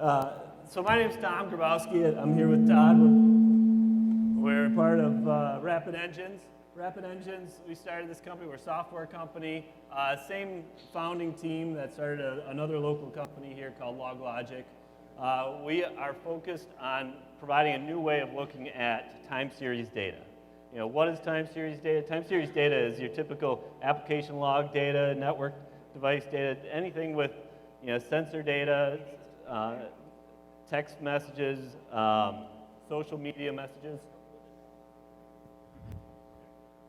So my name's Tom Grabowski. I'm here with Todd. We're part of RapidEngines. RapidEngines, we started this company. We're a software company. Same founding team that started another local company here called LogLogic. We are focused on providing a new way of looking at time series data. You know, what is time series data? Time series data is your typical application log data, network device data, anything with sensor data, text messages, social media messages.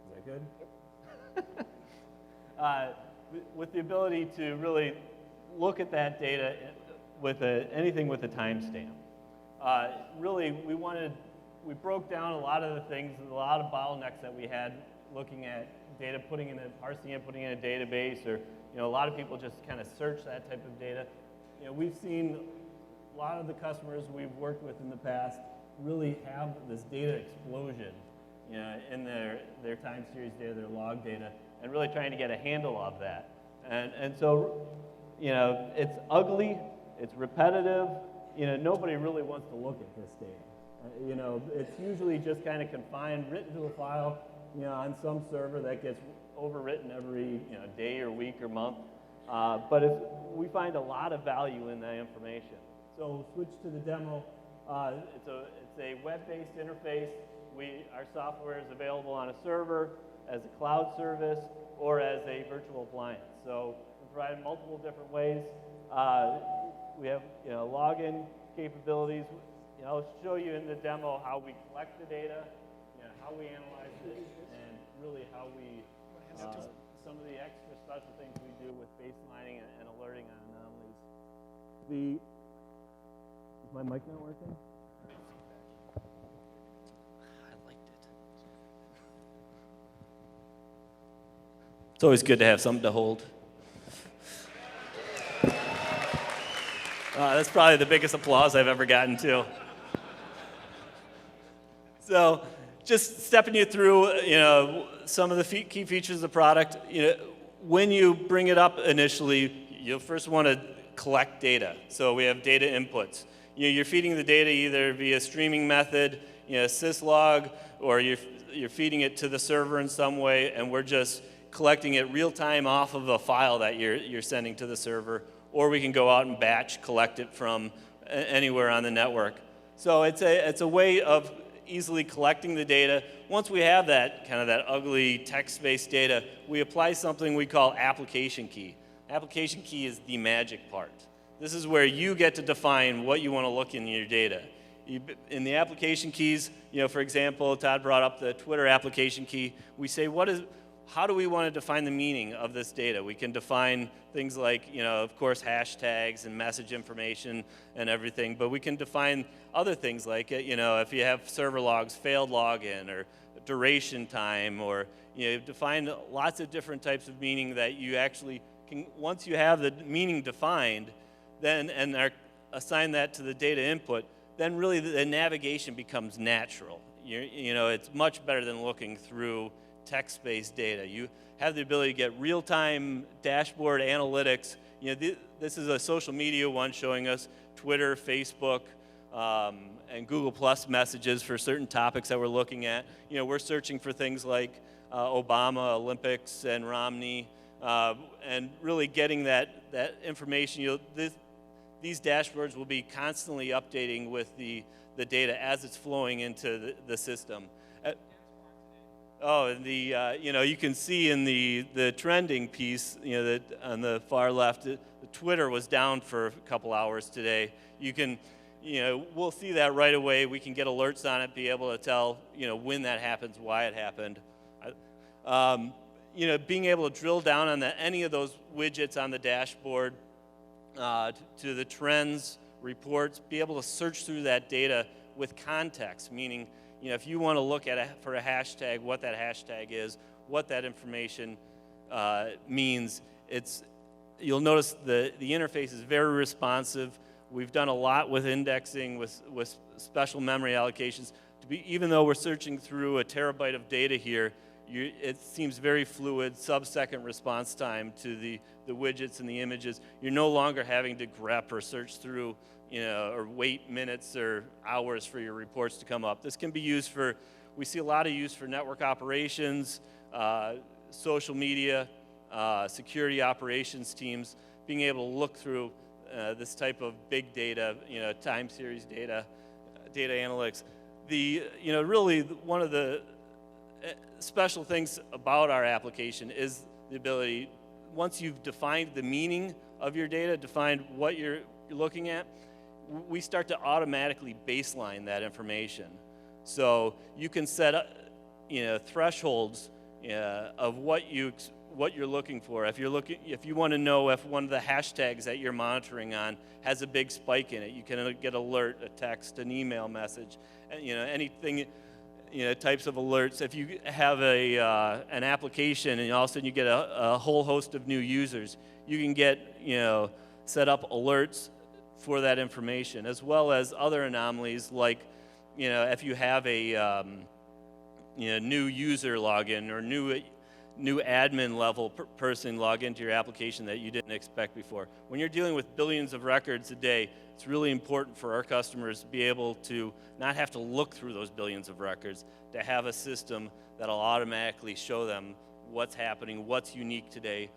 Is that good? With the ability to really look at that data with anything with a timestamp. Really, we broke down a lot of the things, a lot of bottlenecks that we had looking at data, parsing it, putting in a database, or a lot of people just kind of search that type of data. We've seen a lot of the customers we've worked with in the past really have this data explosion in their time series data, their log data, and really trying to get a handle of that. And so, it's ugly, it's repetitive, nobody really wants to look at this data. It's usually just kind of confined, written to a file, on some server that gets overwritten every day or week or month. But if we find a lot of value in that information. So switch to the demo. It's a web-based interface. Our software is available on a server, as a cloud service, or as a virtual appliance. So we provide multiple different ways. We have login capabilities. I'll show you in the demo how we collect the data, how we analyze it, and really how we some of the extra special things we do with baselining and alerting on anomalies. Is my mic not working? I liked it. It's always good to have something to hold. That's probably the biggest applause I've ever gotten, too. So, just stepping you through, some of the key features of the product. When you bring it up initially, you'll first want to collect data. So we have data inputs. You're feeding the data either via streaming method, syslog, or you're feeding it to the server in some way, and we're just collecting it real time off of a file that you're sending to the server. Or we can go out and batch collect it from anywhere on the network. So it's a way of easily collecting the data. Once we have that ugly text-based data, we apply something we call application key. Application key is the magic part. This is where you get to define what you want to look in your data. In the application keys, for example, Todd brought up the Twitter application key. We say, how do we want to define the meaning of this data? We can define things like, of course, hashtags and message information and everything, but we can define other things like, if you have server logs, failed login, or duration time, or, define lots of different types of meaning that you actually can, once you have the meaning defined, then, and assign that to the data input, then really the navigation becomes natural. It's much better than looking through text-based data. You have the ability to get real-time dashboard analytics. This is a social media one showing us Twitter, Facebook, and Google Plus messages for certain topics that we're looking at. We're searching for things like Obama, Olympics, and Romney, and really getting that information. These dashboards will be constantly updating with the data as it's flowing into the system. And you can see in the trending piece, that on the far left, the Twitter was down for a couple hours today. We'll see that right away. We can get alerts on it, be able to tell, when that happens, why it happened. Being able to drill down on any of those widgets on the dashboard to the trends, reports, be able to search through that data with context, meaning, if you want to look at for a hashtag, what that hashtag is, what that information means, you'll notice the interface is very responsive. We've done a lot with indexing, with special memory allocations. Even though we're searching through a terabyte of data here, it seems very fluid, sub-second response time to the widgets and the images. You're no longer having to grep or search through or wait minutes or hours for your reports to come up. This can be used for, we see a lot of use for network operations, social media, security operations teams, being able to look through this type of big data, time series data, data analytics. Really one of the special things about our application is the ability, once you've defined the meaning of your data, defined what you're looking at, we start to automatically baseline that information. So you can set up, thresholds of what you're looking for. If you want to know if one of the hashtags that you're monitoring on has a big spike in it, you can get alert, a text, an email message, anything, types of alerts. If you have an application and all of a sudden you get a whole host of new users, you can get, set up alerts for that information, as well as other anomalies like, if you have a new user login or new admin level person log into your application that you didn't expect before. When you're dealing with billions of records a day, it's really important for our customers to be able to not have to look through those billions of records, to have a system that'll automatically show them what's happening, what's unique today,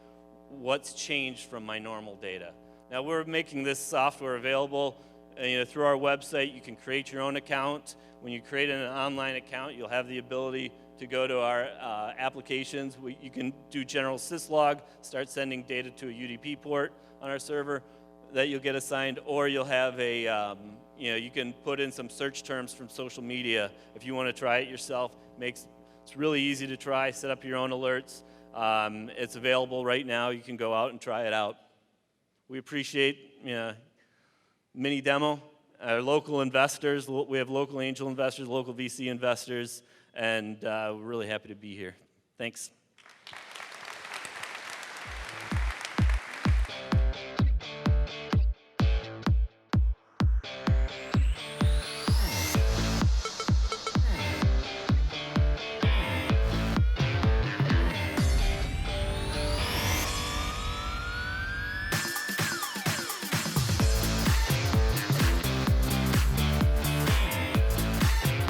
what's changed from my normal data. Now we're making this software available through our website. You can create your own account. When you create an online account, you'll have the ability to go to our applications. You can do general syslog, start sending data to a UDP port on our server that you'll get assigned, or you'll have you can put in some search terms from social media if you want to try it yourself. It's really easy to try, set up your own alerts. It's available right now. You can go out and try it out. We appreciate mini demo. Our local investors, we have local angel investors, local VC investors, and we're really happy to be here. Thanks.